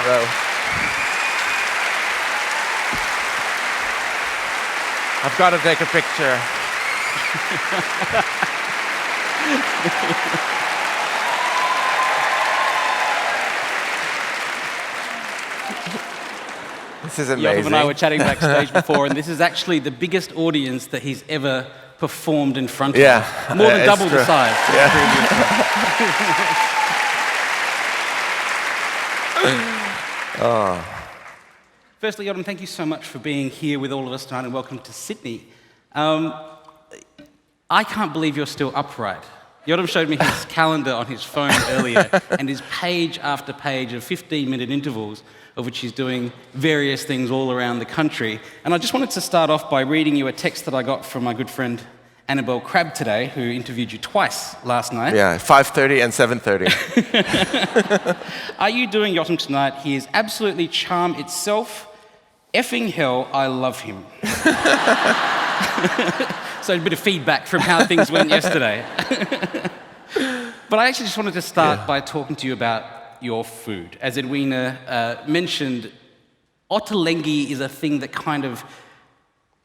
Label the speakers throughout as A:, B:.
A: Hello. I've got to take a picture. This is amazing.
B: Yotam and I were chatting backstage before, and this is actually the biggest audience that he's ever performed in front of.
A: Yeah,
B: More than double the size.
A: Oh.
B: Firstly, Yotam, thank you so much for being here with all of us tonight, and welcome to Sydney. I can't believe you're still upright. Yotam showed me his calendar on his phone earlier, and his page after page of 15-minute intervals of which he's doing various things all around the country. And I just wanted to start off by reading you a text that I got from my good friend Annabelle Crabb today, who interviewed you twice last night.
A: Yeah, 5:30 and 7:30.
B: Are you doing Yotam tonight? He is absolutely charm itself. Effing hell, I love him. So a bit of feedback from how things went yesterday. But I actually just wanted to start by talking to you about your food. As Edwina mentioned, Ottolenghi is a thing that kind of,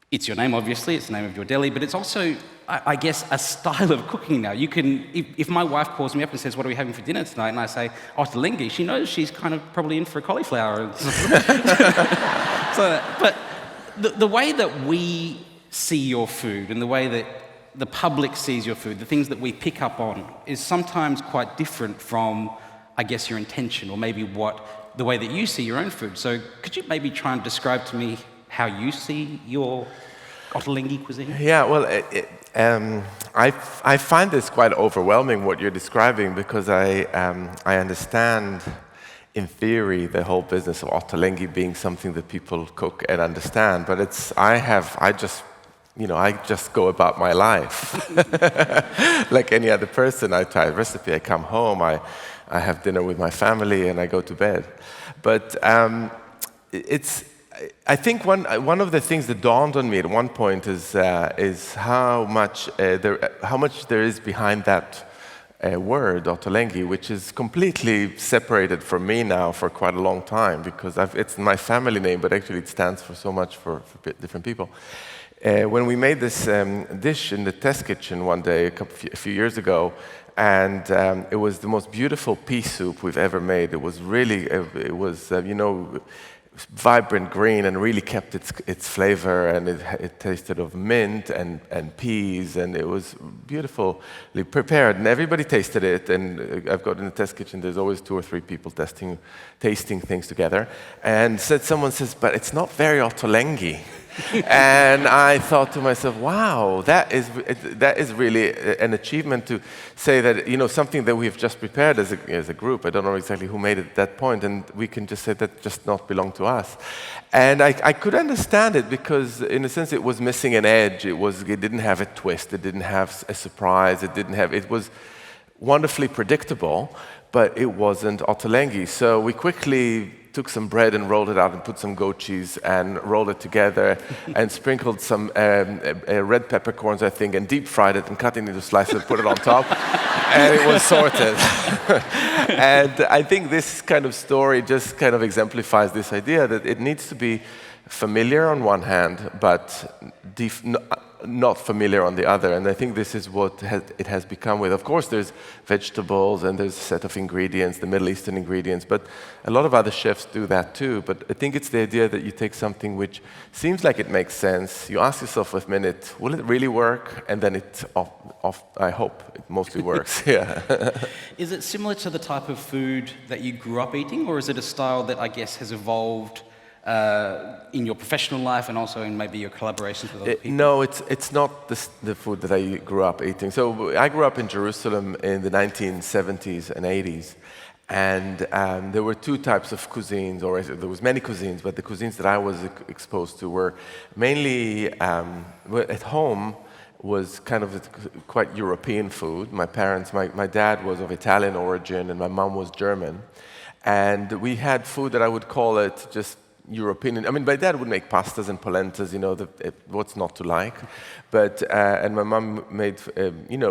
B: it's your name obviously, it's the name of your deli, but it's also, I guess, a style of cooking now. You can, if my wife calls me up and says, what are we having for dinner tonight? And I say, Ottolenghi, she knows she's kind of probably in for a cauliflower. But the way that we see your food and the way that the public sees your food, the things that we pick up on, is sometimes quite different from, I guess, your intention, or maybe the way that you see your own food. So could you maybe try and describe to me how you see your Ottolenghi cuisine?
A: Yeah, well, I find this quite overwhelming, what you're describing, because I understand, in theory, the whole business of Ottolenghi being something that people cook and understand, but I just go about my life. Like any other person, I try a recipe, I come home, I have dinner with my family, and I go to bed. But I think one of the things that dawned on me at one point is how much there is behind that word, Ottolenghi, which is completely separated from me now for quite a long time, because it's my family name, but actually it stands for so much for different people. When we made this dish in the test kitchen one day, a few years ago, and it was the most beautiful pea soup we've ever made. It was really, vibrant green and really kept its flavor, and it tasted of mint and peas, and it was beautifully prepared, and everybody tasted it. And I've got in the test kitchen, there's always 2 or 3 people tasting things together, and someone says, but it's not very Ottolenghi. And I thought to myself, wow, that is really an achievement, to say that, something that we've just prepared as a group. I don't know exactly who made it at that point, and we can just say that just not belong to us. And I could understand it, because in a sense it was missing an edge. It didn't have a twist. It didn't have a surprise. It was wonderfully predictable, but it wasn't Ottolenghi. So we quickly took some bread and rolled it out and put some goat cheese and rolled it together and sprinkled some red peppercorns, I think, and deep fried it and cut it into slices and put it on top, and it was sorted. And I think this kind of story just kind of exemplifies this idea that it needs to be familiar on one hand, but not familiar on the other. And I think this is what it has become with. Of course, there's vegetables and there's a set of ingredients, the Middle Eastern ingredients, but a lot of other chefs do that too. But I think it's the idea that you take something which seems like it makes sense, you ask yourself a minute, will it really work? And then I hope it mostly works. Yeah.
B: Is it similar to the type of food that you grew up eating, or is it a style that, I guess, has evolved in your professional life and also in maybe your collaborations with other people?
A: No, it's not the food that I grew up eating. So I grew up in Jerusalem in the 1970s and 80s, and there were 2 types of cuisines, or there was many cuisines, but the cuisines that I was exposed to were mainly, at home, was kind of quite European food. My parents, my dad was of Italian origin and my mom was German, and we had food that I would call it just European. I mean, my dad would make pastas and polentas, what's not to like. But, and my mom made,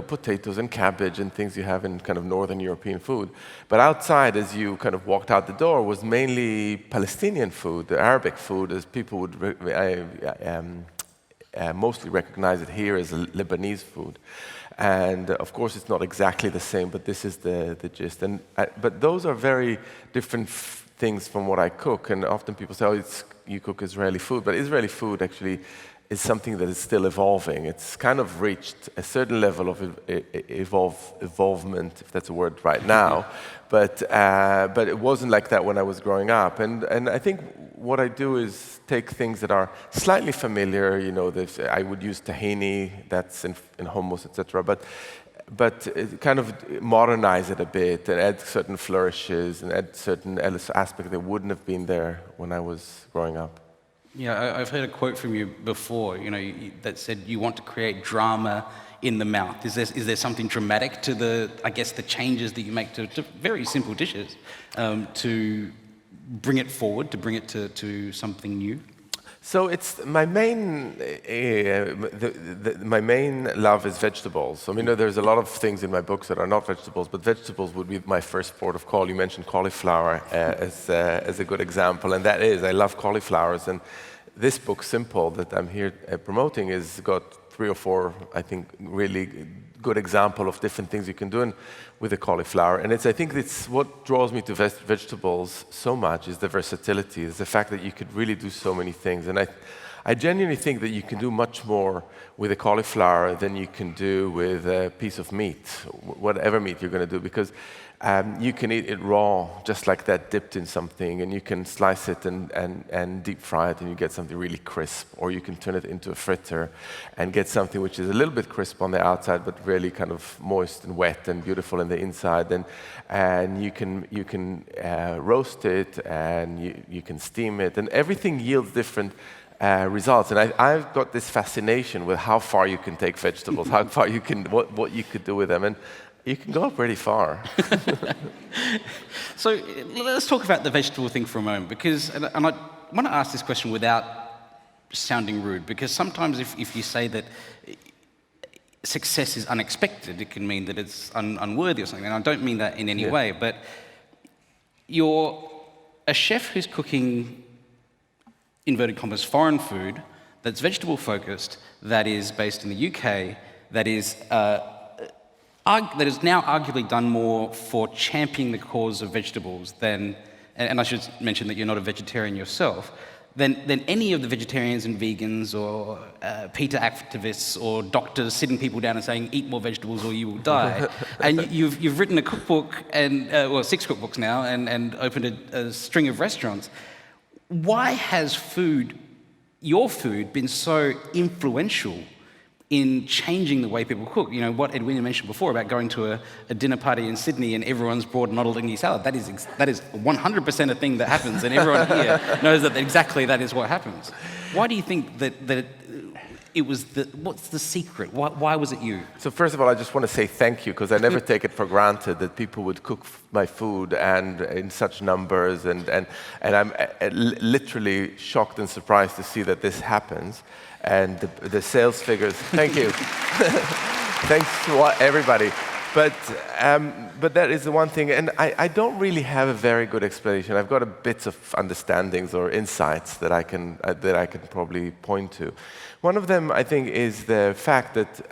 A: potatoes and cabbage and things you have in kind of Northern European food. But outside, as you kind of walked out the door, was mainly Palestinian food, the Arabic food, as people would mostly recognize it here as Lebanese food. And of course, it's not exactly the same, but this is the gist. But those are very different things from what I cook. And often people say, you cook Israeli food. But Israeli food actually is something that is still evolving. It's kind of reached a certain level of evolvement, if that's a word right now. But it wasn't like that when I was growing up. And I think what I do is take things that are slightly familiar. I would use tahini, that's in hummus, etc. But kind of modernize it a bit and add certain flourishes and add certain aspects that wouldn't have been there when I was growing up.
B: Yeah, I've heard a quote from you before, that said you want to create drama in the mouth. Is there something dramatic to the changes that you make to very simple dishes to bring it forward, to bring it to something new?
A: So it's my main my main love is vegetables. I mean, there's a lot of things in my books that are not vegetables, but vegetables would be my first port of call. You mentioned cauliflower as a good example, and that is, I love cauliflowers. And this book, Simple, that I'm here promoting, is got 3 or 4, I think, really good example of different things you can do with the cauliflower. And I think it's what draws me to vegetables so much is the versatility, is the fact that you could really do so many things. And I genuinely think that you can do much more with a cauliflower than you can do with a piece of meat, whatever meat you're going to do, because you can eat it raw, just like that, dipped in something, and you can slice it and deep fry it, and you get something really crisp. Or you can turn it into a fritter and get something which is a little bit crisp on the outside, but really kind of moist and wet and beautiful in the inside. And you can roast it, and you can steam it, and everything yields different results. And I've got this fascination with how far you can take vegetables, how far you can, what you could do with them. And you can go pretty far.
B: So let's talk about the vegetable thing for a moment, because, and I want to ask this question without sounding rude, because sometimes if you say that success is unexpected, it can mean that it's unworthy or something. And I don't mean that in any way, but you're a chef who's cooking, inverted commas, foreign food that's vegetable focused, that is based in the UK, that is now arguably done more for championing the cause of vegetables than, and I should mention that you're not a vegetarian yourself, than any of the vegetarians and vegans or PETA activists or doctors sitting people down and saying, eat more vegetables or you will die. And you've written a cookbook, and 6 cookbooks now, and opened a string of restaurants. Why has your food, been so influential in changing the way people cook? What Edwina mentioned before about going to a dinner party in Sydney and everyone's brought an Ottolenghi salad. That is 100% a thing that happens, and everyone here knows that exactly that is what happens. Why do you think that it was what's the secret? Why was it you? So
A: first of all, I just want to say thank you, because I never take it for granted that people would cook my food and in such numbers, and I'm literally shocked and surprised to see that this happens. And the sales figures, thank you. Thanks to everybody. But that is the one thing, and I don't really have a very good explanation. I've got a bits of understandings or insights that I can probably point to. One of them, I think, is the fact that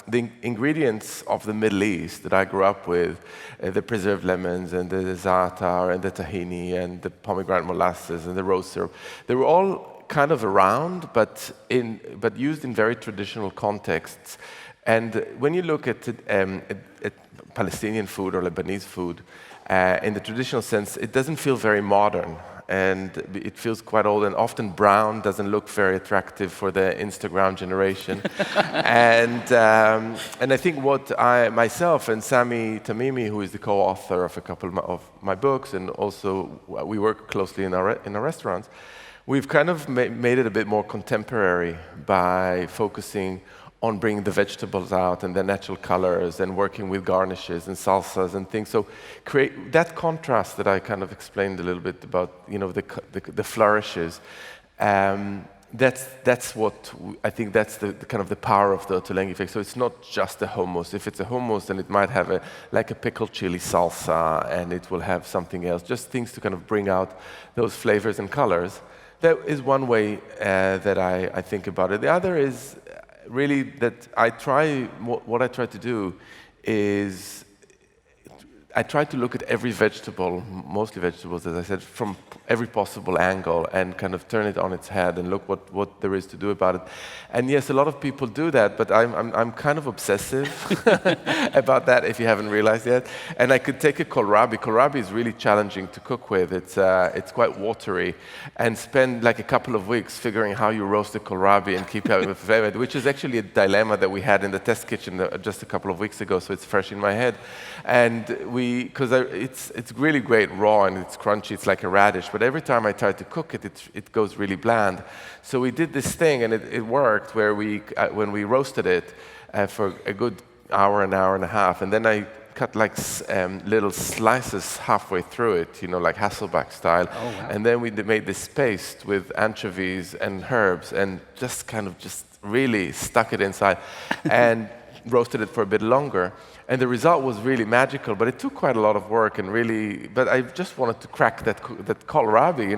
A: the ingredients of the Middle East that I grew up with, the preserved lemons and the za'atar and the tahini and the pomegranate molasses and the rose syrup, they were all kind of around, but used in very traditional contexts. And when you look at Palestinian food or Lebanese food, in the traditional sense, it doesn't feel very modern, and it feels quite old, and often brown doesn't look very attractive for the Instagram generation. and I think what myself and Sami Tamimi, who is the co-author of a couple of my books, and also we work closely in our restaurants, we've kind of made it a bit more contemporary by focusing on bringing the vegetables out and their natural colors and working with garnishes and salsas and things. So create that contrast that I kind of explained a little bit about, the flourishes. That's what I think that's the kind of the power of the Ottolenghi effect. So it's not just a hummus. If it's a hummus, then it might have like a pickled chili salsa, and it will have something else. Just things to kind of bring out those flavors and colors. That is one way that I think about it. The other is really that what I try to do is I try to look at every vegetable, mostly vegetables, as I said, from every possible angle and kind of turn it on its head and look what there is to do about it. And yes, a lot of people do that, but I'm kind of obsessive about that, if you haven't realized yet. And I could take a kohlrabi. Kohlrabi is really challenging to cook with. It's quite watery, and spend like a couple of weeks figuring how you roast the kohlrabi and keep it with flavor, which is actually a dilemma that we had in the test kitchen just a couple of weeks ago, so it's fresh in my head. And because it's really great raw and it's crunchy, it's like a radish, but every time I try to cook it, it goes really bland. So we did this thing, and it worked, where when we roasted it for a good hour, an hour and a half, and then I cut like little slices halfway through it, like Hasselback style.
B: Oh, wow.
A: And then we made this paste with anchovies and herbs, and just really stuck it inside and roasted it for a bit longer. And the result was really magical, but it took quite a lot of work, but I just wanted to crack that kohlrabi,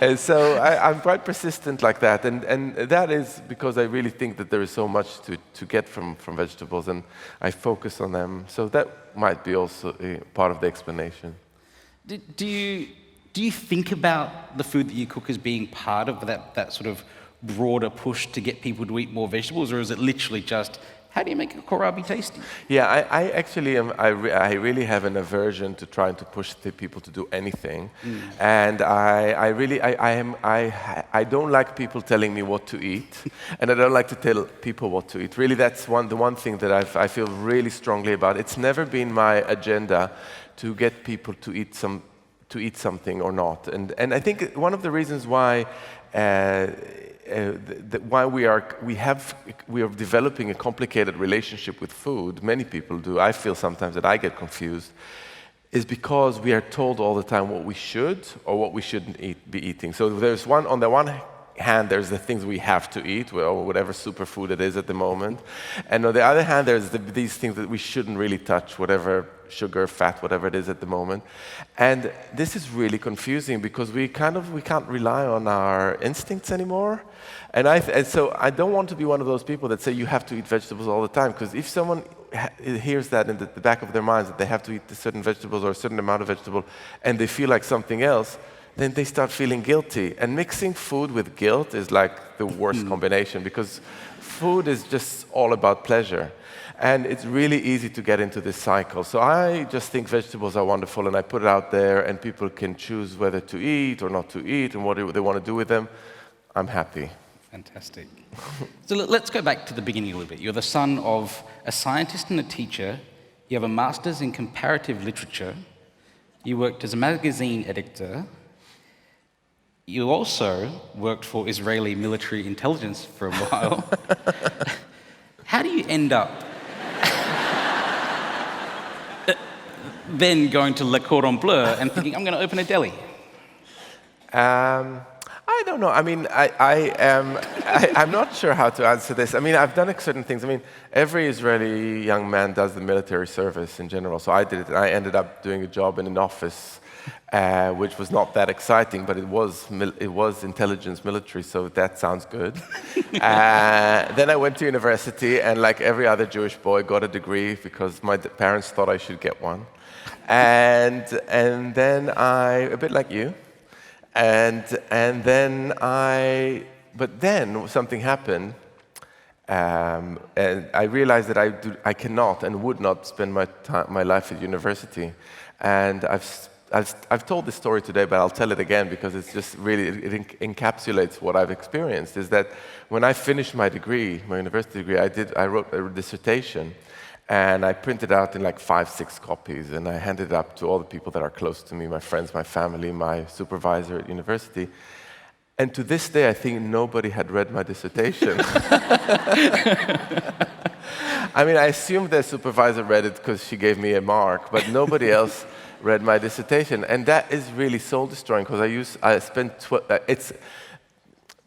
A: And so I'm quite persistent like that, and that is because I really think that there is so much to get from vegetables, and I focus on them. So that might be also part of the explanation.
B: Do you think about the food that you cook as being part of that sort of broader push to get people to eat more vegetables, or is it literally just, how do you make a kohlrabi tasty? Yeah,
A: I actually I really have an aversion to trying to push the people to do anything, and I don't like people telling me what to eat, and I don't like to tell people what to eat. Really, that's the one thing that I feel really strongly about. It's never been my agenda to get people to eat something or not, and I think one of the reasons why. Why we are developing a complicated relationship with food, many people do, I feel sometimes that I get confused, is because we are told all the time what we should or what we shouldn't be eating. So there's on the one hand, there's the things we have to eat, or whatever superfood it is at the moment. And on the other hand, there's these things that we shouldn't really touch, whatever sugar, fat, whatever it is at the moment. And this is really confusing because we can't rely on our instincts anymore. And so I don't want to be one of those people that say you have to eat vegetables all the time, because if someone hears that in the back of their minds that they have to eat certain vegetables or a certain amount of vegetable, and they feel like something else, then they start feeling guilty. And mixing food with guilt is like the worst combination, because food is just all about pleasure. And it's really easy to get into this cycle. So I just think vegetables are wonderful, and I put it out there, and people can choose whether to eat or not to eat and what they want to do with them. I'm happy.
B: Fantastic. So let's go back to the beginning a little bit. You're the son of a scientist and a teacher. You have a master's in comparative literature. You worked as a magazine editor. You also worked for Israeli military intelligence for a while. How do you end up then going to Le Cordon Bleu and thinking, I'm going to open a deli?
A: I don't know. I mean, I'm not sure how to answer this. I mean, I've done certain things. I mean, every Israeli young man does the military service in general. So I did it, and I ended up doing a job in an office, which was not that exciting, but it was intelligence military, so that sounds good. Then I went to university, and like every other Jewish boy, got a degree because my parents thought I should get one. And then a bit like you. But then something happened, and I realized that I cannot and would not spend my life at university. And I've told this story today, but I'll tell it again because it's just really, it encapsulates what I've experienced. Is that when I finished my degree, my university degree, I wrote a dissertation. And I printed out in like 5-6 copies, and I handed it up to all the people that are close to me, my friends, my family, my supervisor at university. And to this day, I think nobody had read my dissertation. I mean, I assumed the supervisor read it because she gave me a mark, but nobody else read my dissertation. And that is really soul-destroying, because I spent,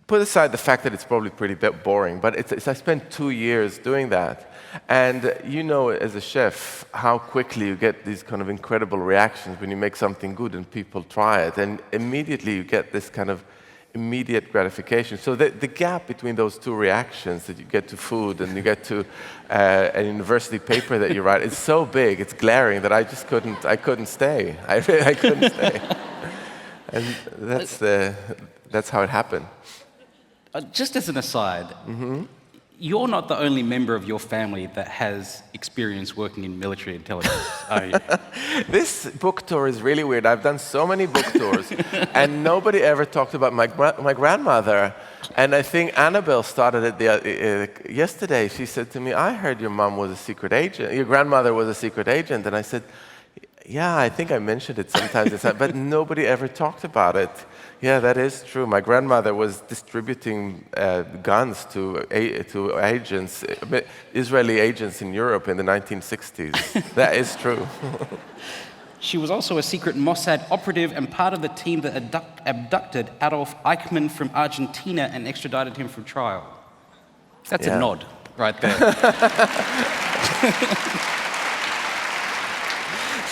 A: put aside the fact that it's probably pretty boring, but I spent 2 years doing that. And you know, as a chef, how quickly you get these kind of incredible reactions when you make something good and people try it. And immediately you get this kind of immediate gratification. So the gap between those two reactions that you get to food and you get to a university paper that you write is so big, it's glaring, that I couldn't stay. I couldn't stay. And that's how it happened.
B: Just as an aside, you're not the only member of your family that has experience working in military intelligence, are you?
A: This book tour is really weird. I've done so many book tours, and nobody ever talked about my grandmother. And I think Annabelle started it yesterday. She said to me, "I heard your mom was a secret agent. Your grandmother was a secret agent." And I said, "Yeah, I think I mentioned it sometimes, but nobody ever talked about it." Yeah, that is true. My grandmother was distributing guns to agents, Israeli agents in Europe in the 1960s. That is true.
B: She was also a secret Mossad operative and part of the team that abducted Adolf Eichmann from Argentina and extradited him for trial. That's a nod right there.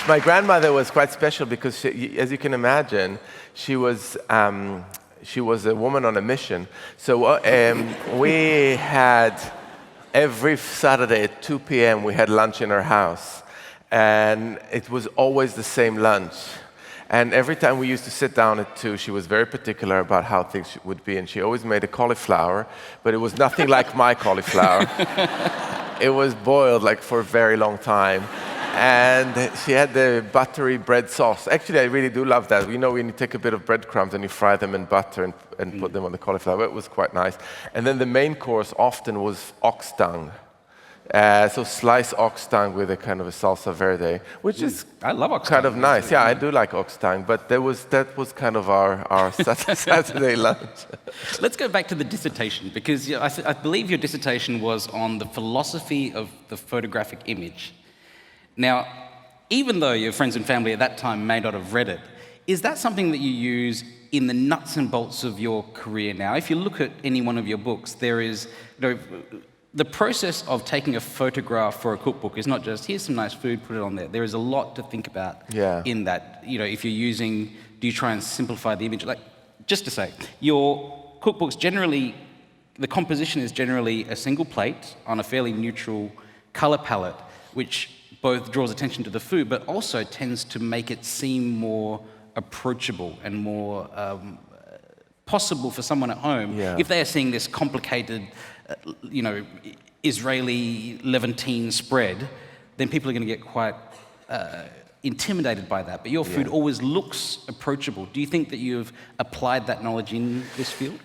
A: My grandmother was quite special because, as you can imagine, she was a woman on a mission. So we had, every Saturday at 2 p.m., we had lunch in her house. And it was always the same lunch. And every time we used to sit down at 2, she was very particular about how things would be. And she always made a cauliflower, but it was nothing like my cauliflower. It was boiled like for a very long time. And she had the buttery bread sauce. Actually, I really do love that. You know, when you take a bit of breadcrumbs and you fry them in butter and put them on the cauliflower, it was quite nice. And then the main course often was ox tongue. So sliced ox tongue with a kind of a salsa verde, which is
B: I love ox
A: kind
B: tongue.
A: of nice. Yeah, I do like ox tongue, but that was kind of our Saturday lunch.
B: Let's go back to the dissertation, because I believe your dissertation was on the philosophy of the photographic image. Now, even though your friends and family at that time may not have read it, is that something that you use in the nuts and bolts of your career now? If you look at any one of your books, there is, the process of taking a photograph for a cookbook is not just, here's some nice food, put it on there. There is a lot to think about in that. If you're using, do you try and simplify the image? Like, just to say, your cookbooks generally, the composition is generally a single plate on a fairly neutral color palette, which both draws attention to the food, but also tends to make it seem more approachable and more possible for someone at home. If they are seeing this complicated, Israeli Levantine spread, then people are going to get quite intimidated by that. But your food always looks approachable. Do you think that you've applied that knowledge in this field?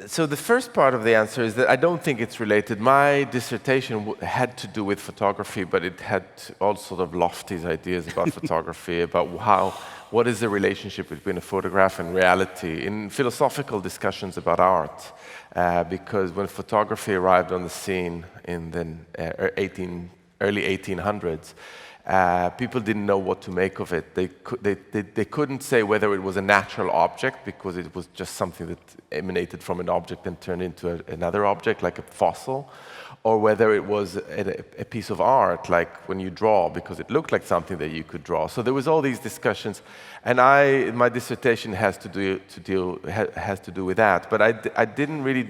A: So the first part of the answer is that I don't think it's related. My dissertation had to do with photography, but it had all sort of lofty ideas about photography, about what is the relationship between a photograph and reality, in philosophical discussions about art. Because when photography arrived on the scene in the early 1800s, people didn't know what to make of it. They couldn't say whether it was a natural object, because it was just something that emanated from an object and turned into another object, like a fossil, or whether it was a piece of art, like when you draw, because it looked like something that you could draw. So there was all these discussions, and my dissertation has to do with that. But I didn't really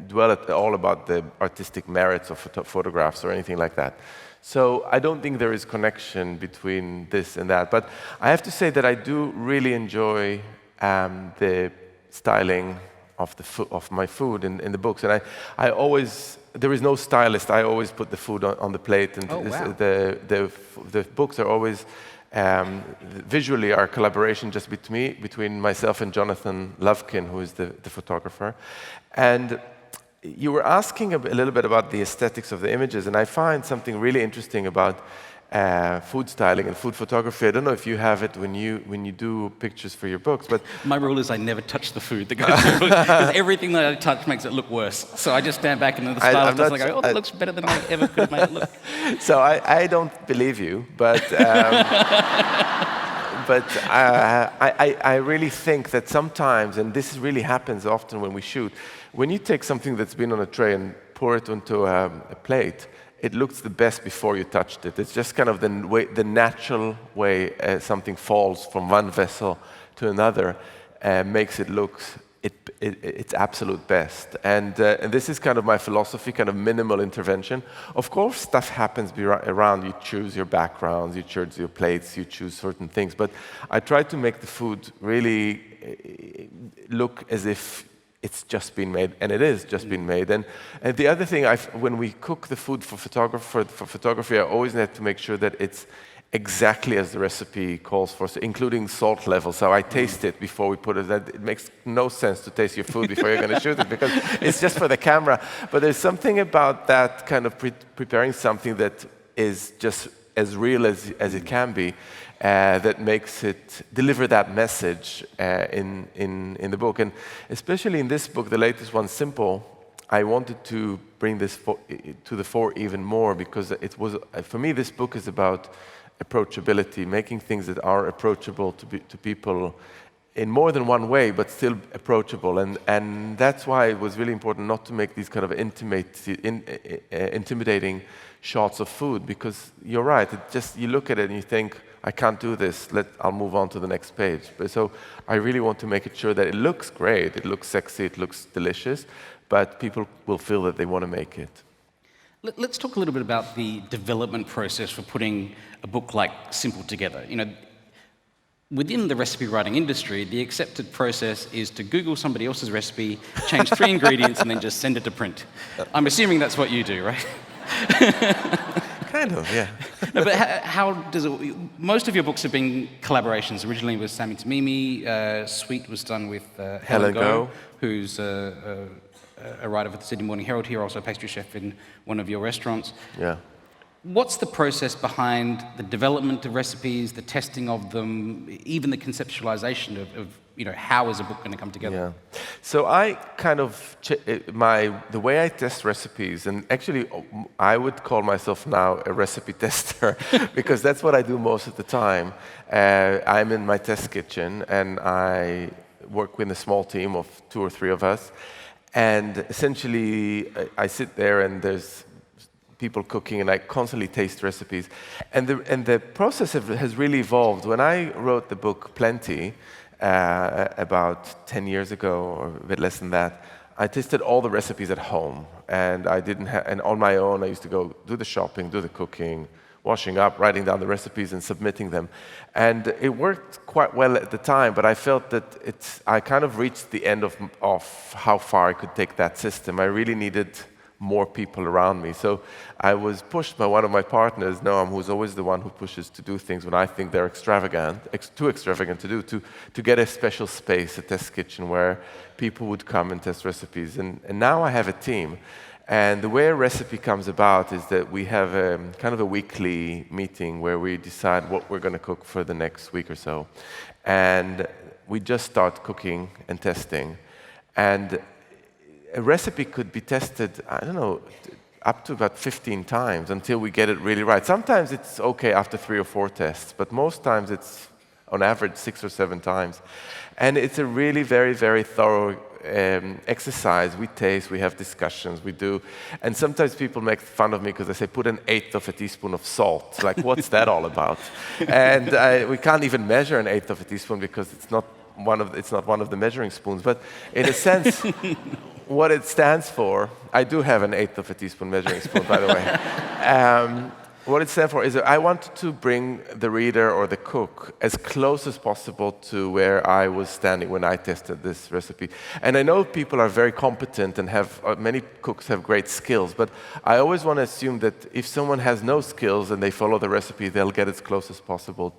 A: dwell at all about the artistic merits of photographs or anything like that. So I don't think there is connection between this and that. But I have to say that I do really enjoy the styling of my food in the books. And I always, there is no stylist. I always put the food on the plate. And the books are always, visually, our collaboration just between myself and Jonathan Lovekin, who is the photographer. And you were asking a little bit about the aesthetics of the images, and I find something really interesting about food styling and food photography. I don't know if you have it when you do pictures for your books, but
B: My rule is I never touch the food that goes in the book, because everything that I touch makes it look worse. So I just stand back and then the stylist does, and I go, oh, that looks better than I ever could have made it look.
A: So I don't believe you, but I really think that sometimes, and this really happens often when we shoot, when you take something that's been on a tray and pour it onto a plate, it looks the best before you touched it. It's just kind of the natural way something falls from one vessel to another makes it look its absolute best. And this is kind of my philosophy, kind of minimal intervention. Of course, stuff happens around. You choose your backgrounds, you choose your plates, you choose certain things. But I try to make the food really look as if it's just been made, and it is just been made. And the other thing, when we cook the food for photography, I always have to make sure that it's exactly as the recipe calls for, so including salt level. So I taste it before we put it. It makes no sense to taste your food before you're going to shoot it, because it's just for the camera. But there's something about that kind of preparing something that is just as real as it can be, that makes it deliver that message in the book. And especially in this book, the latest one, Simple, I wanted to bring this to the fore even more, because it was, for me, this book is about approachability, making things that are approachable to people in more than one way, but still approachable. And that's why it was really important not to make these kind of intimidating shots of food, because you're right, you look at it and you think, I can't do this, I'll move on to the next page. But so I really want to make it sure that it looks great, it looks sexy, it looks delicious, but people will feel that they want to make it.
B: Let's talk a little bit about the development process for putting a book like Simple together. You know, within the recipe writing industry, the accepted process is to Google somebody else's recipe, change 3 ingredients, and then just send it to print. I'm assuming that's what you do, right?
A: Kind of, yeah.
B: No, but how does it... Most of your books have been collaborations. Originally with Sami Tamimi. Sweet was done with Helen Go, who's a writer for the Sydney Morning Herald here, also a pastry chef in one of your restaurants.
A: Yeah.
B: What's the process behind the development of recipes, the testing of them, even the conceptualization of how is a book going to come together?
A: Yeah. So I kind of, the way I test recipes, and actually I would call myself now a recipe tester, because that's what I do most of the time. I'm in my test kitchen, and I work with a small team of 2 or 3 of us. And essentially, I sit there and there's people cooking, and I constantly taste recipes. And the process has really evolved. When I wrote the book Plenty, about 10 years ago, or a bit less than that, I tested all the recipes at home. And and on my own, I used to go do the shopping, do the cooking, washing up, writing down the recipes and submitting them. And it worked quite well at the time, but I felt that I kind of reached the end of how far I could take that system. I really needed more people around me. So I was pushed by one of my partners, Noam, who's always the one who pushes to do things when I think they're too extravagant to do, to get a special space, a test kitchen, where people would come and test recipes. And now I have a team. And the way a recipe comes about is that we have kind of a weekly meeting where we decide what we're going to cook for the next week or so. And we just start cooking and testing. And a recipe could be tested, I don't know, up to about 15 times until we get it really right. Sometimes it's okay after 3 or 4 tests, but most times it's on average 6 or 7 times. And it's a really very, very thorough exercise. We taste, we have discussions, we do. And sometimes people make fun of me because they say, put 1/8 of a teaspoon of salt. It's like, what's that all about? And we can't even measure 1/8 of a teaspoon because it's not one of the measuring spoons. But in a sense, what it stands for, I do have 1/8 of a teaspoon measuring spoon, by the way. What it stands for is that I want to bring the reader or the cook as close as possible to where I was standing when I tested this recipe. And I know people are very competent and many cooks have great skills, but I always want to assume that if someone has no skills and they follow the recipe, they'll get as close as possible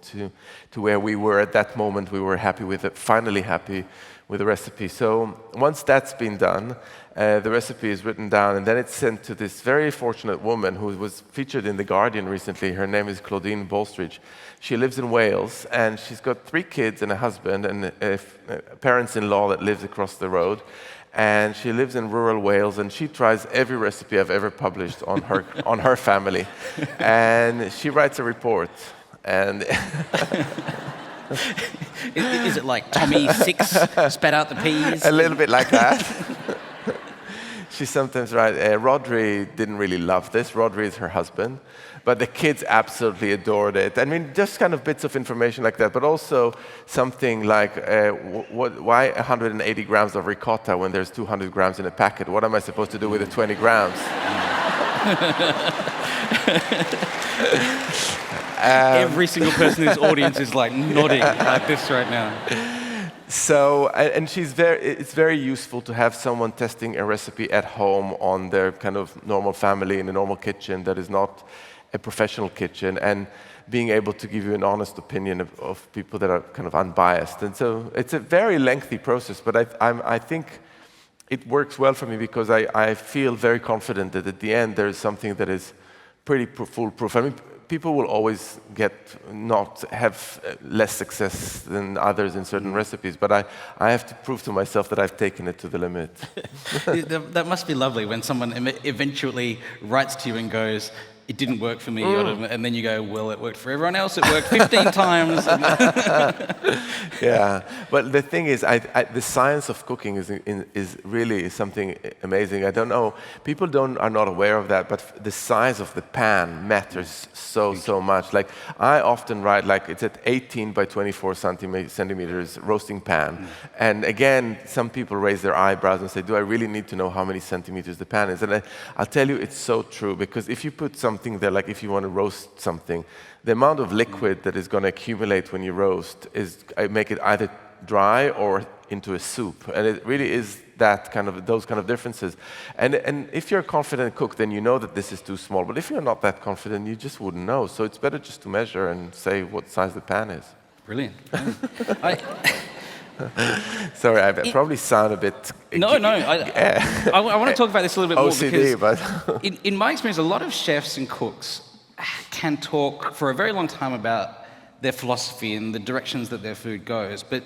A: to where we were at that moment. We were happy with it, finally happy with the recipe. So once that's been done, the recipe is written down, and then it's sent to this very fortunate woman who was featured in The Guardian recently. Her name is Claudine Bolstridge. She lives in Wales, and she's got 3 kids and a husband and parents-in-law that lives across the road. And she lives in rural Wales, and she tries every recipe I've ever published on her family. And she writes a report. And
B: is it like Tommy 6 spat out the peas?
A: A little bit like that. She's sometimes right. Rodri didn't really love this. Rodri is her husband. But the kids absolutely adored it. I mean, just kind of bits of information like that, but also something like, why 180 grams of ricotta when there's 200 grams in a packet? What am I supposed to do with the 20 grams?
B: Every single person in this audience is like nodding like this right now.
A: So, and it's very useful to have someone testing a recipe at home on their kind of normal family in a normal kitchen that is not a professional kitchen, and being able to give you an honest opinion of people that are kind of unbiased. And so it's a very lengthy process, but I think it works well for me because I feel very confident that at the end there is something that is pretty foolproof. I mean, people will always not have less success than others in certain recipes, but I have to prove to myself that I've taken it to the limit.
B: That must be lovely when someone eventually writes to you and goes, "It didn't work for me," and then you go, "Well, it worked for everyone else. It worked 15 times."
A: Yeah, but the thing is, the science of cooking is really something amazing. I don't know, people are not aware of that, but the size of the pan matters so much. Like, I often write, like, it's at 18 by 24 centimeters roasting pan. And again, some people raise their eyebrows and say, do I really need to know how many centimeters the pan is? And I'll tell you, it's so true, because if you put something there, like if you want to roast something, the amount of liquid that is going to accumulate when you roast make it either dry or into a soup, and it really is those kind of differences. And if you're a confident cook, then you know that this is too small. But if you're not that confident, you just wouldn't know. So it's better just to measure and say what size the pan is.
B: Brilliant.
A: Sorry, I probably sound a bit...
B: No. I want to talk about this a little bit more
A: OCD,
B: because in my experience, a lot of chefs and cooks can talk for a very long time about their philosophy and the directions that their food goes. But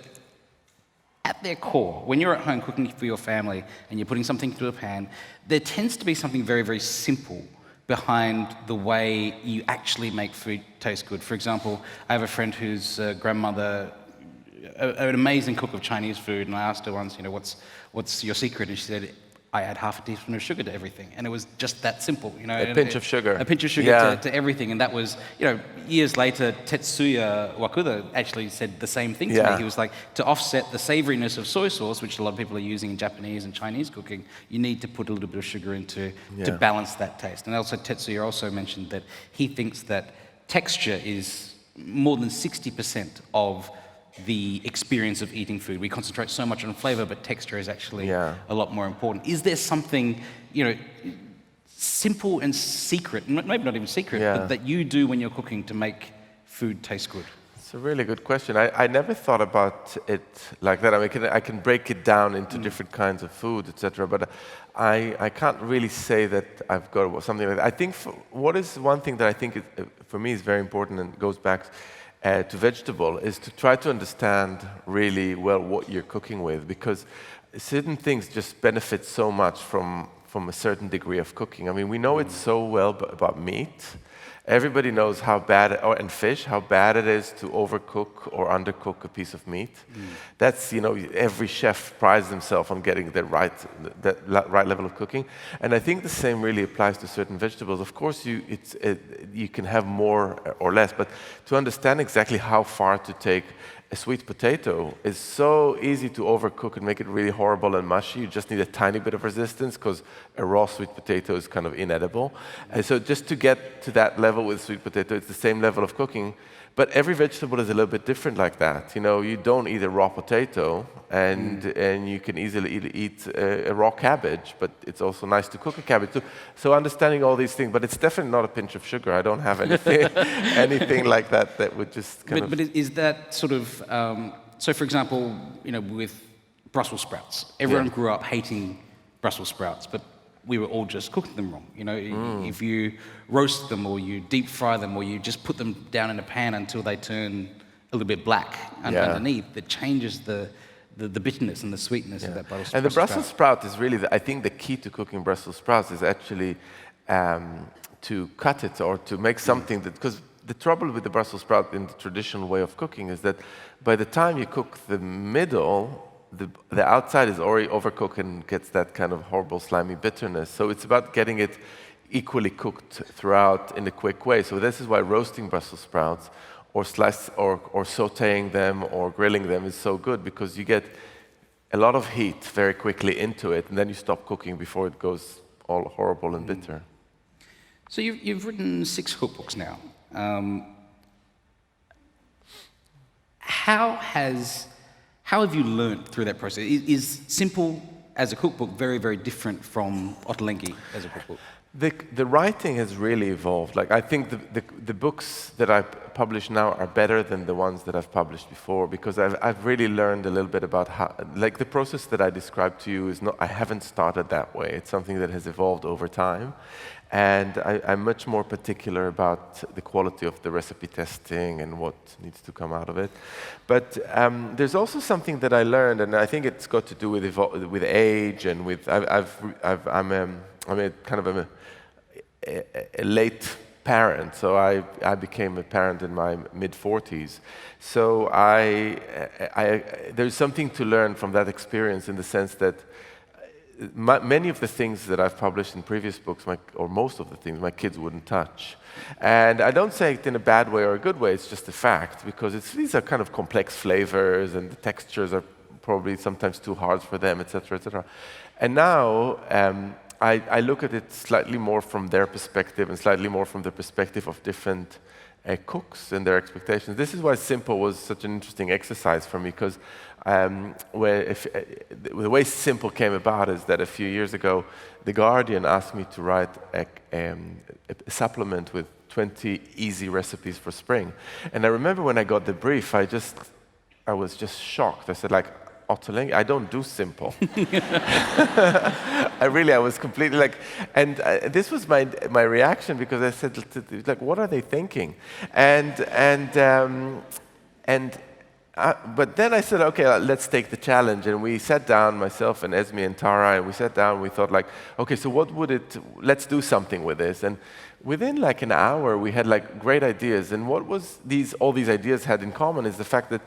B: at their core, when you're at home cooking for your family and you're putting something into a pan, there tends to be something very, very simple behind the way you actually make food taste good. For example, I have a friend whose grandmother, an amazing cook of Chinese food, and I asked her once, what's your secret? And she said, I add half a teaspoon of sugar to everything. And it was just that simple,
A: A pinch of sugar.
B: A pinch of sugar to everything. And that was, years later, Tetsuya Wakuda actually said the same thing to me. He was like, to offset the savoriness of soy sauce, which a lot of people are using in Japanese and Chinese cooking, you need to put a little bit of sugar into to balance that taste. And also Tetsuya also mentioned that he thinks that texture is more than 60% of the experience of eating food. We concentrate so much on flavor, but texture is actually a lot more important. Is there something, simple and secret, maybe not even secret, but that you do when you're cooking to make food taste good?
A: It's a really good question. I never thought about it like that. I mean, I can break it down into different kinds of food, etc. But I can't really say that I've got something like that. I think one thing that I think for me is very important and goes back to vegetable is to try to understand really well what you're cooking with, because certain things just benefit so much from a certain degree of cooking. I mean, we know it so well about meat. Everybody knows how bad, and fish, how bad it is to overcook or undercook a piece of meat. That's, every chef prides himself on getting the right level of cooking. And I think the same really applies to certain vegetables. Of course, you can have more or less, but to understand exactly how far to take a sweet potato is so easy to overcook and make it really horrible and mushy. You just need a tiny bit of resistance because a raw sweet potato is kind of inedible. And so just to get to that level with sweet potato, it's the same level of cooking. But every vegetable is a little bit different like that. You don't eat a raw potato, and you can easily eat a raw cabbage, but it's also nice to cook a cabbage too. So understanding all these things, but it's definitely not a pinch of sugar. I don't have anything like that would just kind of...
B: But is that sort of... so for example, with Brussels sprouts. Everyone grew up hating Brussels sprouts, but we were all just cooking them wrong. You know, if you roast them or you deep fry them or you just put them down in a pan until they turn a little bit black underneath, it changes the bitterness and the sweetness of that Brussels sprout.
A: And the Brussels sprout is really, I think the key to cooking Brussels sprouts is actually to cut it or to make something that, because the trouble with the Brussels sprout in the traditional way of cooking is that by the time you cook the middle, the outside is already overcooked and gets that kind of horrible slimy bitterness. So it's about getting it equally cooked throughout in a quick way. So this is why roasting Brussels sprouts or sautéing them or grilling them is so good, because you get a lot of heat very quickly into it, and then you stop cooking before it goes all horrible and bitter.
B: So you've written 6 cookbooks now. How have you learned through that process? Is Simple as a cookbook very, very different from Ottolenghi as a cookbook?
A: The writing has really evolved. Like, I think the books that I publish now are better than the ones that I've published before, because I've really learned a little bit about how, like, the process that I described to you is not, I haven't started that way. It's something that has evolved over time. And I'm much more particular about the quality of the recipe testing and what needs to come out of it. But there's also something that I learned, and I think it's got to do with age and with I'm a kind of a late parent, so I became a parent in my mid-40s. So there's something to learn from that experience, in the sense that many of the things that I've published in previous books, or most of the things, my kids wouldn't touch. And I don't say it in a bad way or a good way, it's just a fact, because these are kind of complex flavors, and the textures are probably sometimes too hard for them, etc., etc. And now I look at it slightly more from their perspective, and slightly more from the perspective of different cooks and their expectations. This is why Simple was such an interesting exercise for me, because the way Simple came about is that a few years ago, The Guardian asked me to write a supplement with 20 easy recipes for spring. And I remember when I got the brief, I was just shocked. I said, like, Ottolenghi, I don't do Simple. I was completely like, and this was my reaction, because I said, like, what are they thinking? But then I said, okay, let's take the challenge. And we sat down, myself and Esme and Tara, and we sat down and we thought, like, okay, so let's do something with this. And within like an hour, we had like great ideas. And what all these ideas had in common is the fact that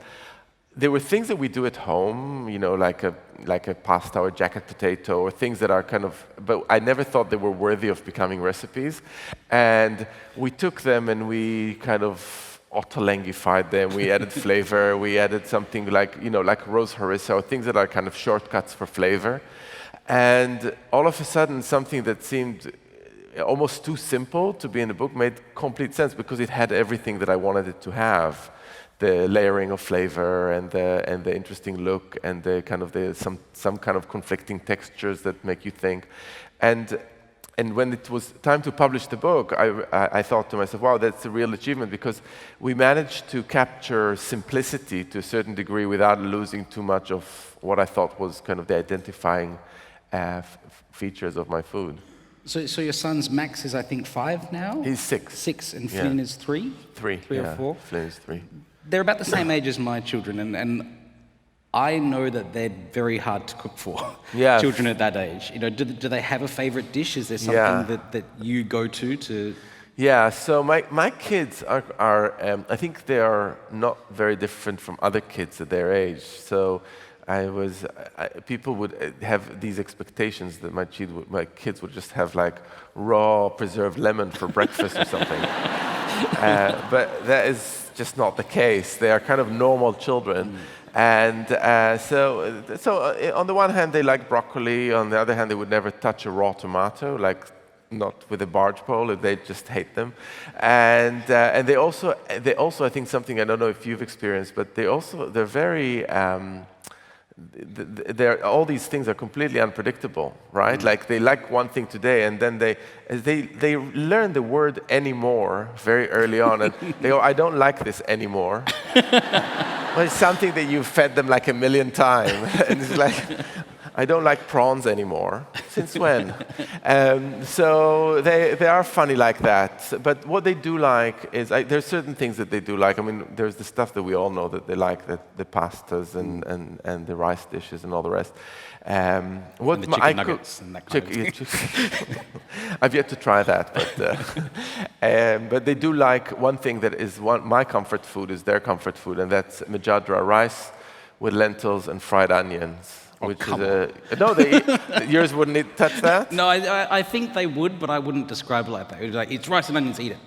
A: there were things that we do at home, you know, like a pasta or jacket potato, or things that are kind of, but I never thought they were worthy of becoming recipes. And we took them and we kind of Ottolenghified them. We added flavor. We added something like, you know, like rose harissa, or things that are kind of shortcuts for flavor. And all of a sudden, something that seemed almost too simple to be in the book made complete sense, because it had everything that I wanted it to have. The layering of flavor, and the interesting look, and the kind of some kind of conflicting textures that make you think. And when it was time to publish the book, I thought to myself, wow, that's a real achievement, because we managed to capture simplicity to a certain degree without losing too much of what I thought was kind of the identifying features of my food.
B: So your son's Max is, I think, 5 now?
A: He's 6.
B: 6, and Flynn is 3?
A: 3
B: or 4?
A: Flynn is 3.
B: They're about the same age as my children, and I know that they're very hard to cook for, children at that age. You know, do they have a favorite dish? Is there something that you go to?
A: Yeah, so my kids are I think they are not very different from other kids at their age. So people would have these expectations that my kids would just have like raw preserved lemon for breakfast or something. But that is just not the case. They are kind of normal children. And so on the one hand, they like broccoli. On the other hand, they would never touch a raw tomato, like not with a barge pole. They just hate them. And they also, I think, something I don't know if you've experienced, but they're very. All these things are completely unpredictable, right? Like, they like one thing today, and then they learn the word anymore very early on, and they go, I don't like this anymore. Well, it's something that you've fed them like a million times. And it's like, I don't like prawns anymore. Since when? So they are funny like that. But what they do like is, there's certain things that they do like. I mean, there's the stuff that we all know that they like, the pastas and the rice dishes and all the rest.
B: What and the chicken nuggets and that kind of thing.
A: I've yet to try that, but they do like one thing that is my comfort food is their comfort food, and that's majadra rice with lentils and fried onions.
B: Oh,
A: No, yours wouldn't touch that?
B: No, I think they would, but I wouldn't describe it like that. It was like, it's rice and onions, eat it.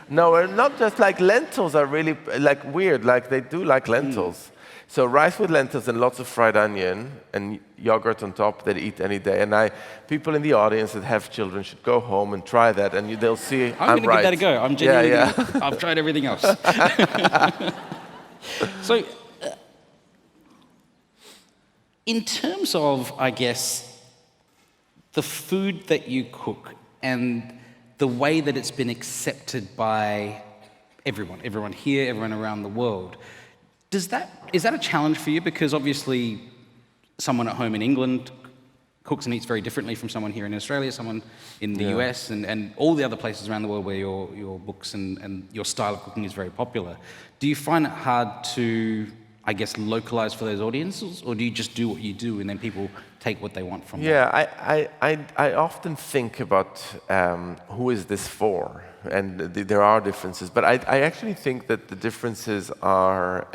A: No, not just like lentils are really like weird, like they do like lentils. So rice with lentils and lots of fried onion and yogurt on top that eat any day. And people in the audience that have children should go home and try that, and they'll see
B: I'm going to give that a go. I'm genuinely
A: yeah.
B: I've tried everything else. So, in terms of, I guess, the food that you cook and the way that it's been accepted by everyone here, everyone around the world, is that a challenge for you? Because obviously someone at home in England cooks and eats very differently from someone here in Australia, someone in the US, and all the other places around the world where your books and your style of cooking is very popular. Do you find it hard to, I guess, localize for those audiences, or do you just do what you do and then people take what they want from that?
A: Yeah, I often think about who is this for, and there are differences, but I actually think that the differences are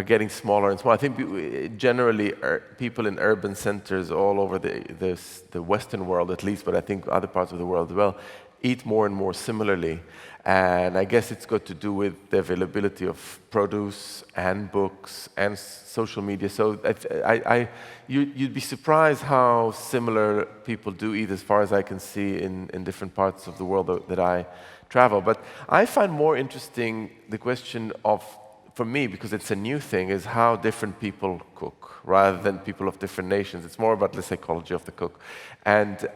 A: getting smaller and smaller. I think generally people in urban centers all over the Western world at least, but I think other parts of the world as well, eat more and more similarly. And I guess it's got to do with the availability of produce and books and social media. So you'd be surprised how similar people do eat, as far as I can see in different parts of the world that I travel. But I find more interesting the question of, for me, because it's a new thing, is how different people cook, rather than people of different nations. It's more about the psychology of the cook. And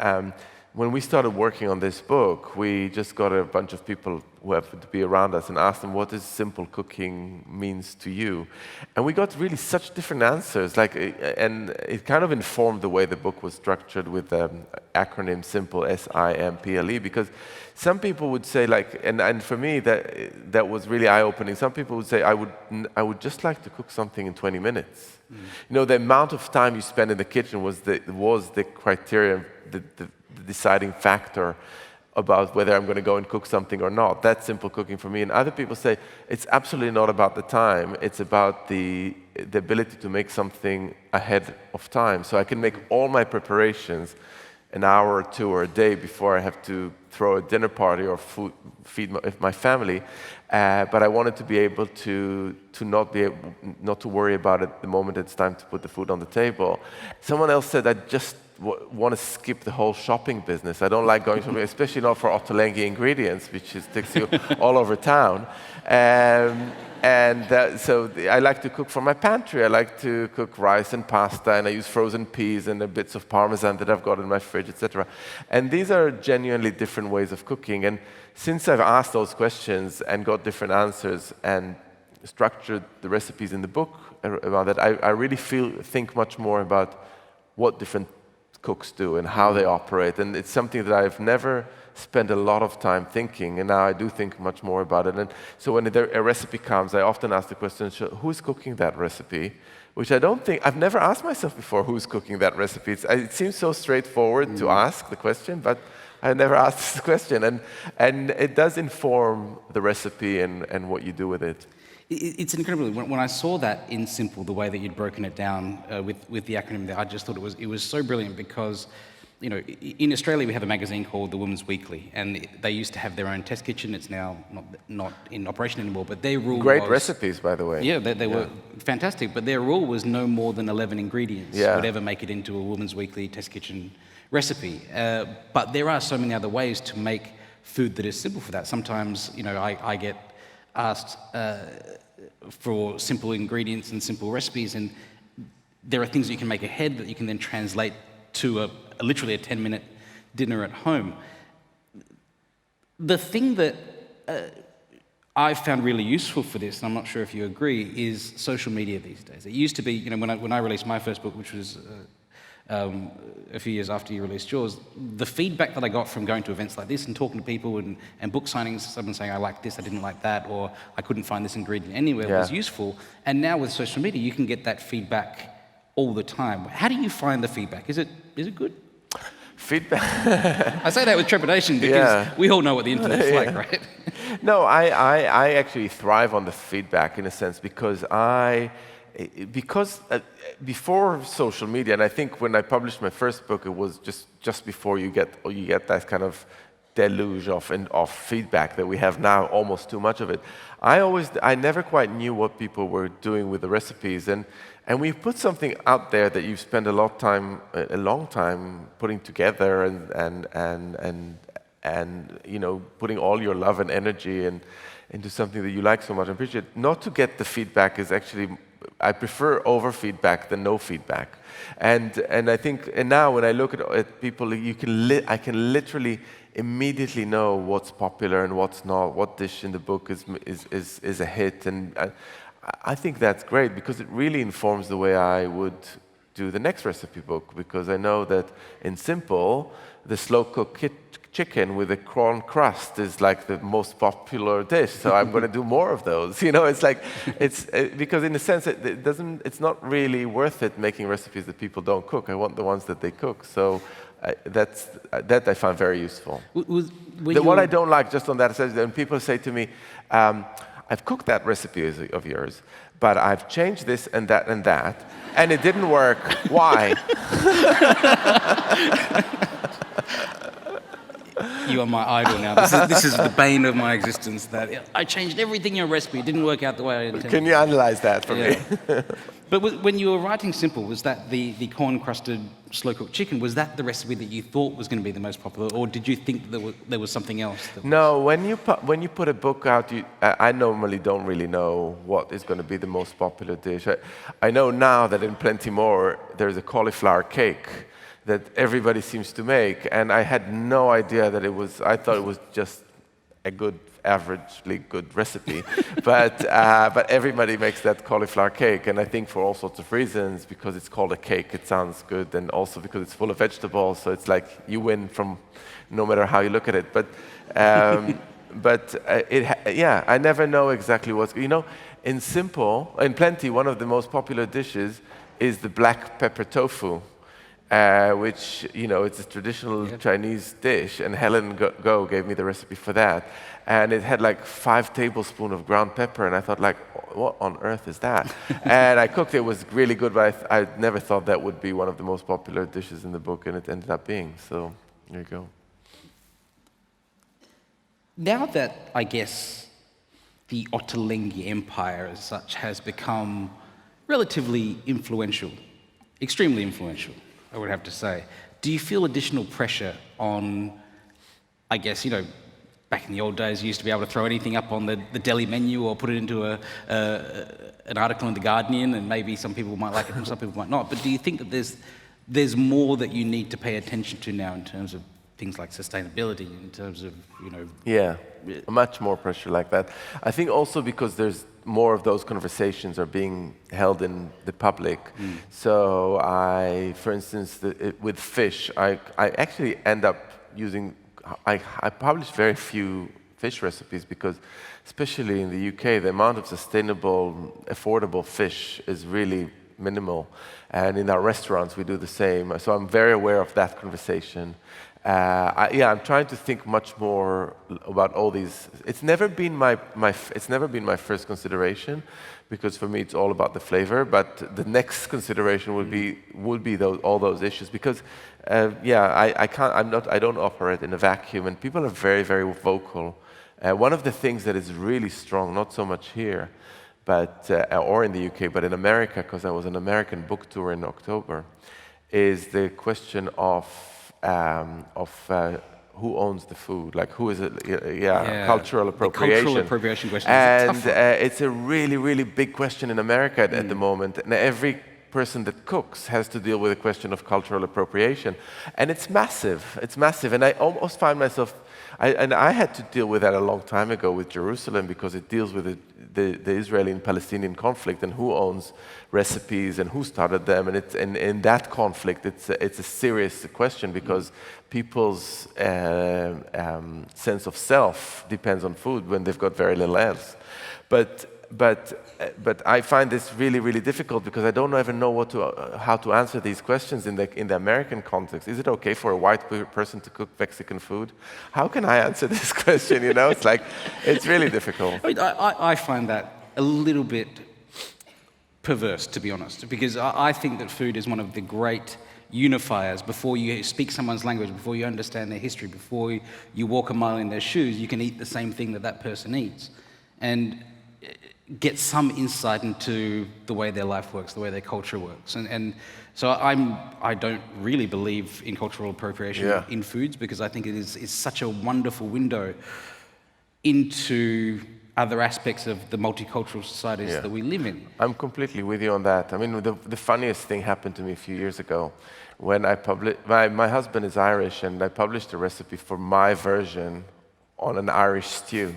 A: when we started working on this book, we just got a bunch of people who happened to be around us and asked them, what does simple cooking means to you? And we got really such different answers, and it kind of informed the way the book was structured with the acronym SIMPLE, SIMPLE, because some people would say, and for me, that was really eye-opening. Some people would say, I would just like to cook something in 20 minutes. Mm. You know, the amount of time you spend in the kitchen was the criteria, the deciding factor about whether I'm going to go and cook something or not. That's simple cooking for me. And other people say it's absolutely not about the time. It's about the ability to make something ahead of time. So I can make all my preparations an hour or two or a day before I have to throw a dinner party or feed my family. But I wanted to be able to not to worry about it the moment it's time to put the food on the table. Someone else said, I just want to skip the whole shopping business. I don't like going shopping, especially not for Ottolenghi ingredients, which takes you all over town. So I like to cook from my pantry. I like to cook rice and pasta, and I use frozen peas and the bits of parmesan that I've got in my fridge, etc. And these are genuinely different ways of cooking. And since I've asked those questions and got different answers and structured the recipes in the book around that, I really think much more about what different cooks do and how they operate. And it's something that I've never spent a lot of time thinking, and now I do think much more about it. And so when a recipe comes, I often ask the question, who's cooking that recipe? Which I've never asked myself before, who's cooking that recipe. It seems so straightforward to ask the question, but I never asked the question. And it does inform the recipe and what you do with it.
B: It's incredible. When I saw that in Simple, the way that you'd broken it down with the acronym there, I just thought it was so brilliant because, you know, in Australia we have a magazine called The Women's Weekly, and they used to have their own test kitchen. It's now not in operation anymore, but their rule
A: Great recipes, by the way.
B: Yeah, they were fantastic, but their rule was no more than 11 ingredients would ever make it into a Women's Weekly test kitchen recipe. But there are so many other ways to make food that is simple for that. Sometimes, you know, I get asked for simple ingredients and simple recipes, and there are things that you can make ahead that you can then translate to literally a 10-minute dinner at home. The thing that I've found really useful for this, and I'm not sure if you agree, is social media these days. It used to be, when I released my first book, which was a few years after you released yours, the feedback that I got from going to events like this and talking to people and book signings, someone saying, I like this, I didn't like that, or I couldn't find this ingredient anywhere, was useful. And now with social media, you can get that feedback all the time. How do you find the feedback? Is it good?
A: Feedback.
B: I say that with trepidation because we all know what the internet's like, right?
A: No, I actually thrive on the feedback in a sense because before social media, and I think when I published my first book, it was just before you get that kind of deluge of feedback that we have now, almost too much of it. I never quite knew what people were doing with the recipes, and we put something out there that you've spent a long time putting together, and putting all your love and energy into something that you like so much and appreciate. Not to get the feedback is actually, I prefer over feedback than no feedback, and I think now when I look at people, I can literally immediately know what's popular and what's not, what dish in the book is a hit, and I think that's great because it really informs the way I would do the next recipe book, because I know that in Simple, the slow-cooked chicken with a corn crust is like the most popular dish, so I'm going to do more of those. It's like, because in a sense, it's not really worth it making recipes that people don't cook. I want the ones that they cook. So that I find very useful. What I don't like, just on that, is when people say to me, I've cooked that recipe of yours, but I've changed this and that, and it didn't work. Why?
B: You are my idol now. This is the bane of my existence, that I changed everything in your recipe. It didn't work out the way I intended.
A: Can you analyze that for me?
B: But when you were writing Simple, was that the corn-crusted slow-cooked chicken, was that the recipe that you thought was going to be the most popular, or did you think that there was something else?
A: No, when you put a book out, I normally don't really know what is going to be the most popular dish. I know now that in Plenty More, there's a cauliflower cake that everybody seems to make, and I had no idea that I thought it was just a averagely good recipe, but everybody makes that cauliflower cake, and I think for all sorts of reasons, because it's called a cake, it sounds good, and also because it's full of vegetables, so it's like you win from no matter how you look at it. But I never know exactly what's. In Plenty, one of the most popular dishes is the black pepper tofu. Which, it's a traditional Chinese dish, and Helen Go gave me the recipe for that. And it had like 5 tablespoons of ground pepper, and I thought, like, what on earth is that? And I cooked it. It was really good, but I never thought that would be one of the most popular dishes in the book, and it ended up being. So there you go.
B: Now that, I guess, the Ottolenghi empire as such has become relatively influential, extremely influential, I would have to say. Do you feel additional pressure on, I guess, back in the old days, you used to be able to throw anything up on the deli menu or put it into an article in The Guardian, and maybe some people might like it and some people might not. But do you think that there's more that you need to pay attention to now in terms of things like sustainability, in terms of,
A: Yeah, much more pressure like that. I think also because there's more of those conversations are being held in the public. So for instance, with fish, I actually end up using, I publish very few fish recipes because, especially in the UK, the amount of sustainable, affordable fish is really minimal. And in our restaurants, we do the same. So I'm very aware of that conversation. I'm trying to think much more about all these. It's never been my first consideration, because for me it's all about the flavor. But the next consideration would be all those issues, because I don't operate in a vacuum, and people are very, very vocal. One of the things that is really strong, not so much here, but or in the UK, but in America, because I was on an American book tour in October, is the question of who owns the food, like who is it? Cultural appropriation.
B: The cultural appropriation question.
A: And it's a really, really big question in America at the moment. And every person that cooks has to deal with the question of cultural appropriation. And it's massive. It's massive. And I almost find myself, I had to deal with that a long time ago with Jerusalem, because it deals with the Israeli and Palestinian conflict and who owns recipes and who started them. And in that conflict, it's a serious question, because people's sense of self depends on food when they've got very little else. But I find this really, really difficult, because I don't even know how to answer these questions in the American context. Is it okay for a white person to cook Mexican food? How can I answer this question? You know, it's really difficult.
B: I find that a little bit perverse, to be honest, because I think that food is one of the great unifiers. Before you speak someone's language, before you understand their history, before you walk a mile in their shoes, you can eat the same thing that person eats, and get some insight into the way their life works, the way their culture works. And so I don't really believe in cultural appropriation in foods, because I think it is such a wonderful window into other aspects of the multicultural societies that we live in.
A: I'm completely with you on that. I mean, the funniest thing happened to me a few years ago when I published, my husband is Irish, and I published a recipe for my version on an Irish stew.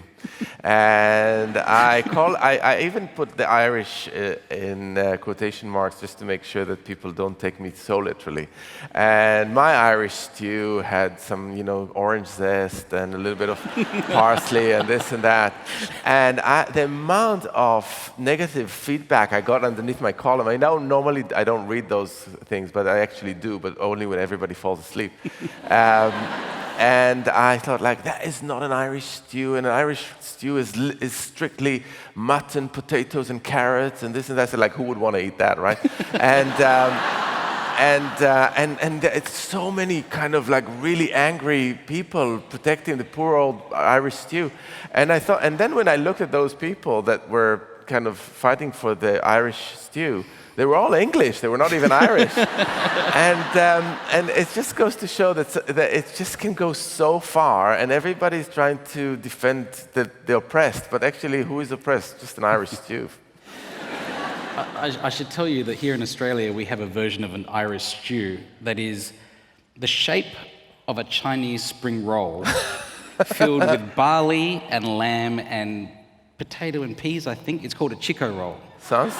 A: And I even put the Irish in quotation marks just to make sure that people don't take me so literally. And my Irish stew had some, orange zest and a little bit of parsley and this and that. And the amount of negative feedback I got underneath my column, normally I don't read those things, but I actually do, but only when everybody falls asleep. And I thought, that is not an Irish stew. And an Irish stew is strictly mutton, potatoes, and carrots, and this and that. So, who would want to eat that, right? And it's so many kind of really angry people protecting the poor old Irish stew. And I thought, and then when I looked at those people that were kind of fighting for the Irish stew, they were all English. They were not even Irish. And it just goes to show that it just can go so far, and everybody's trying to defend the oppressed. But actually, who is oppressed? Just an Irish stew.
B: I should tell you that here in Australia, we have a version of an Irish stew that is the shape of a Chinese spring roll filled with barley and lamb and potato and peas, I think. It's called a Chico roll.
A: Sounds...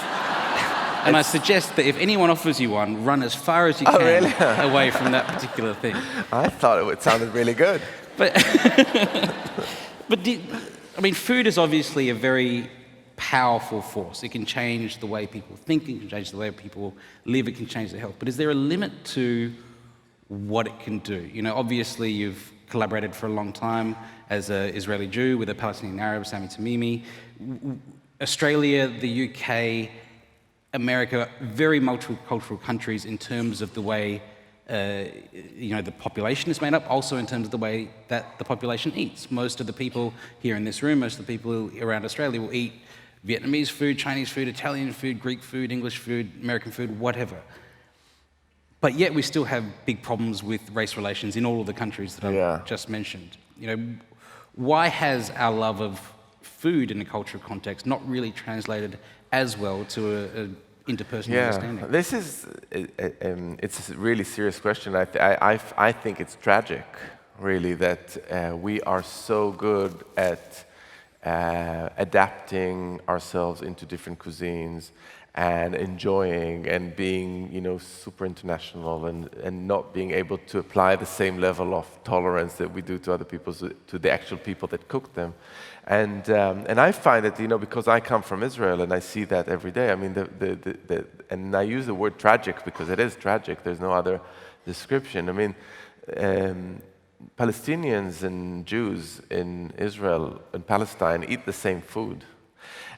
B: And I suggest that if anyone offers you one, run as far as you can away from that particular thing.
A: I thought it sounded really good.
B: But food is obviously a very powerful force. It can change the way people think, it can change the way people live, it can change their health. But is there a limit to what it can do? Obviously you've collaborated for a long time as an Israeli Jew with a Palestinian Arab, Sami Tamimi. Australia, the UK, America, very multicultural countries in terms of the way the population is made up, also in terms of the way that the population eats. Most of the people here in this room, most of the people around Australia will eat Vietnamese food, Chinese food, Italian food, Greek food, English food, American food, whatever. But yet we still have big problems with race relations in all of the countries that I've just mentioned. Why has our love of food in a cultural context not really translated as well to an interpersonal understanding?
A: This is it's a really serious question. I think it's tragic, really, that we are so good at adapting ourselves into different cuisines and enjoying and being, super international and not being able to apply the same level of tolerance that we do to other people, to the actual people that cook them. And I find that, because I come from Israel and I see that every day. I mean, and I use the word tragic because it is tragic. There's no other description. I mean, Palestinians and Jews in Israel and Palestine eat the same food.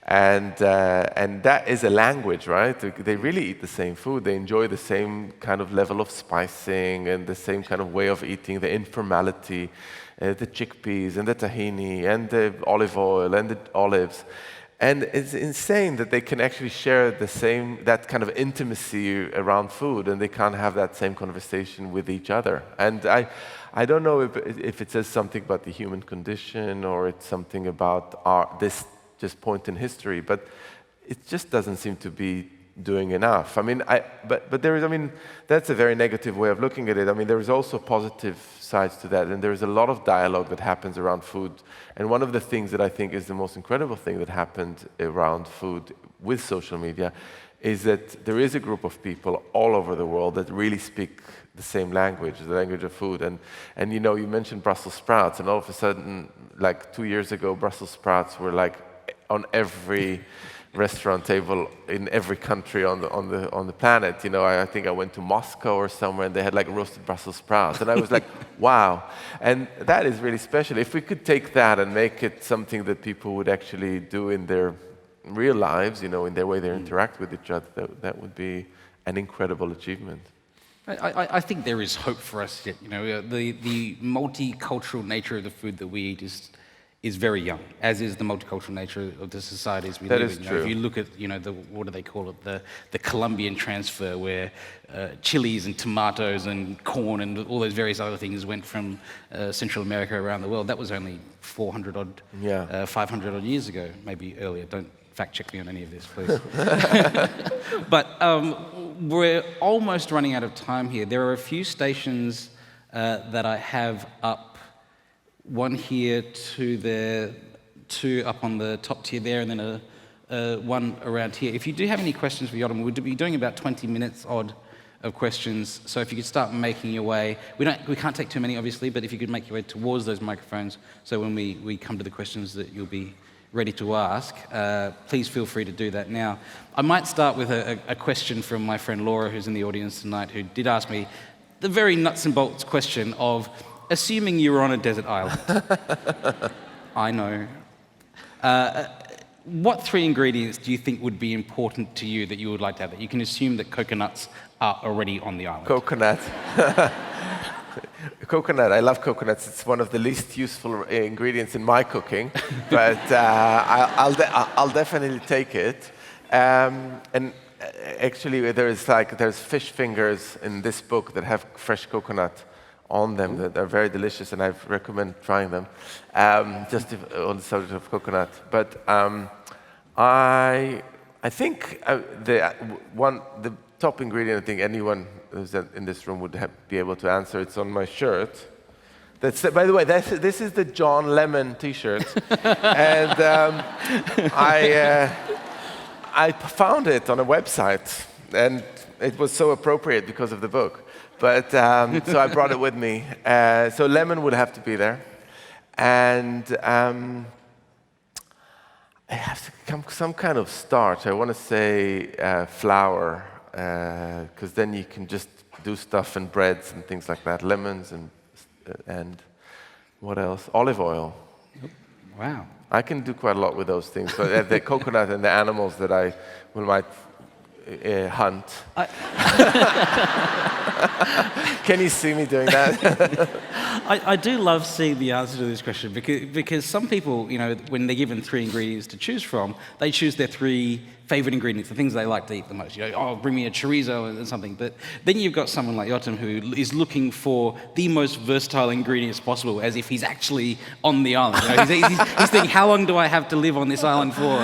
A: And that is a language, right? They really eat the same food. They enjoy the same kind of level of spicing and the same kind of way of eating, the informality, the chickpeas and the tahini and the olive oil and the olives. And it's insane that they can actually share that kind of intimacy around food, and they can't have that same conversation with each other. And I don't know if it says something about the human condition or it's something about this just point in history, but it just doesn't seem to be doing enough. I mean, but there is, I mean, that's a very negative way of looking at it. I mean, there is also positive sides to that, and there is a lot of dialogue that happens around food. And one of the things that I think is the most incredible thing that happened around food with social media is that there is a group of people all over the world that really speak the same language, the language of food. And you know, you mentioned Brussels sprouts, and all of a sudden, like 2 years ago, Brussels sprouts were like on every restaurant table in every country on the planet. You know, I think I went to Moscow or somewhere, and they had like roasted Brussels sprouts, and I was like, wow. And that is really special. If we could take that and make it something that people would actually do in their real lives, you know, in their way they interact with each other, that would be an incredible achievement.
B: I think there is hope for us yet. You know, the multicultural nature of the food that we eat is very young, as is the multicultural nature of the societies we live in.
A: That is true.
B: If you look at, you know, what do they call it, the Colombian transfer, where chilies and tomatoes and corn and all those various other things went from Central America around the world. That was only 400 odd, 500 odd years ago, maybe earlier. Don't fact check me on any of this, please. But we're almost running out of time here. There are a few stations that I have up. One here, two there, two up on the top tier there, and then one around here. If you do have any questions for Yotam, we'll be doing about 20 minutes odd of questions. So if you could start making your way, we can't take too many, obviously, but if you could make your way towards those microphones, so when we come to the questions that you'll be ready to ask, please feel free to do that now. I might start with a question from my friend Laura, who's in the audience tonight, who did ask me the very nuts and bolts question of, assuming you were on a desert island, I know, what 3 ingredients do you think would be important to you that you would like to have? That you can assume that coconuts are already on the island.
A: Coconut. Coconut, I love coconuts. It's one of the least useful ingredients in my cooking, but I'll definitely take it. And actually, there's fish fingers in this book that have fresh coconut on them that are very delicious, and I recommend trying them. Just on the subject of coconut, but I think the top ingredient, I think anyone who's in this room would be able to answer. It's on my shirt. By the way, this is the John Lemon T-shirt, and I found it on a website, and it was so appropriate because of the book. But so I brought it with me. So lemon would have to be there, and I have to come some kind of starch. I want to say flour, because then you can just do stuff in breads and things like that. Lemons and what else? Olive oil.
B: Wow.
A: I can do quite a lot with those things. But the coconut and the animals that I might hunt. Can you see me doing that?
B: I do love seeing the answer to this question because some people, you know, when they're given 3 ingredients to choose from, they choose their 3 favorite ingredients, the things they like to eat the most. You know, oh, bring me a chorizo and something. But then you've got someone like Yotam who is looking for the most versatile ingredients possible, as if he's actually on the island. You know, he's thinking, how long do I have to live on this island for?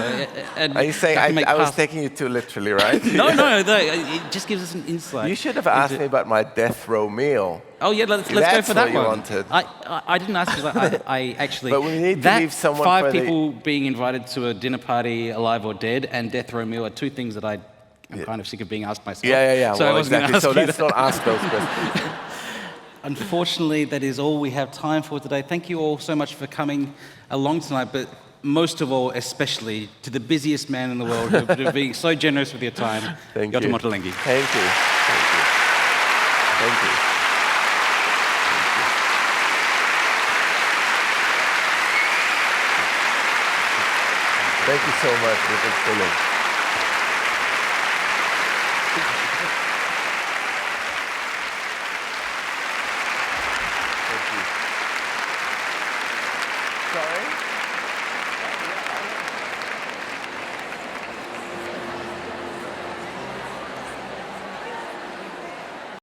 B: And
A: are you saying I was taking you too literally, right?
B: No, it just gives us an insight.
A: You should have asked me about my death row meal.
B: Oh yeah, let's go for that
A: one.
B: Wanted. I didn't ask because I actually.
A: But we need to leave someone
B: 5
A: for
B: people being invited to a dinner party, alive or dead, and death row meal are 2 things that I'm kind of sick of being asked myself.
A: Yeah.
B: So
A: well,
B: I wasn't
A: exactly. So let's
B: that.
A: not ask those questions.
B: Unfortunately, that is all we have time for today. Thank you all so much for coming along tonight, but most of all, especially to the busiest man in the world for being so generous with your time.
A: Thank you.
B: Yotam Ottolenghi.
A: Thank you. Thank you. Thank you so much. It was brilliant.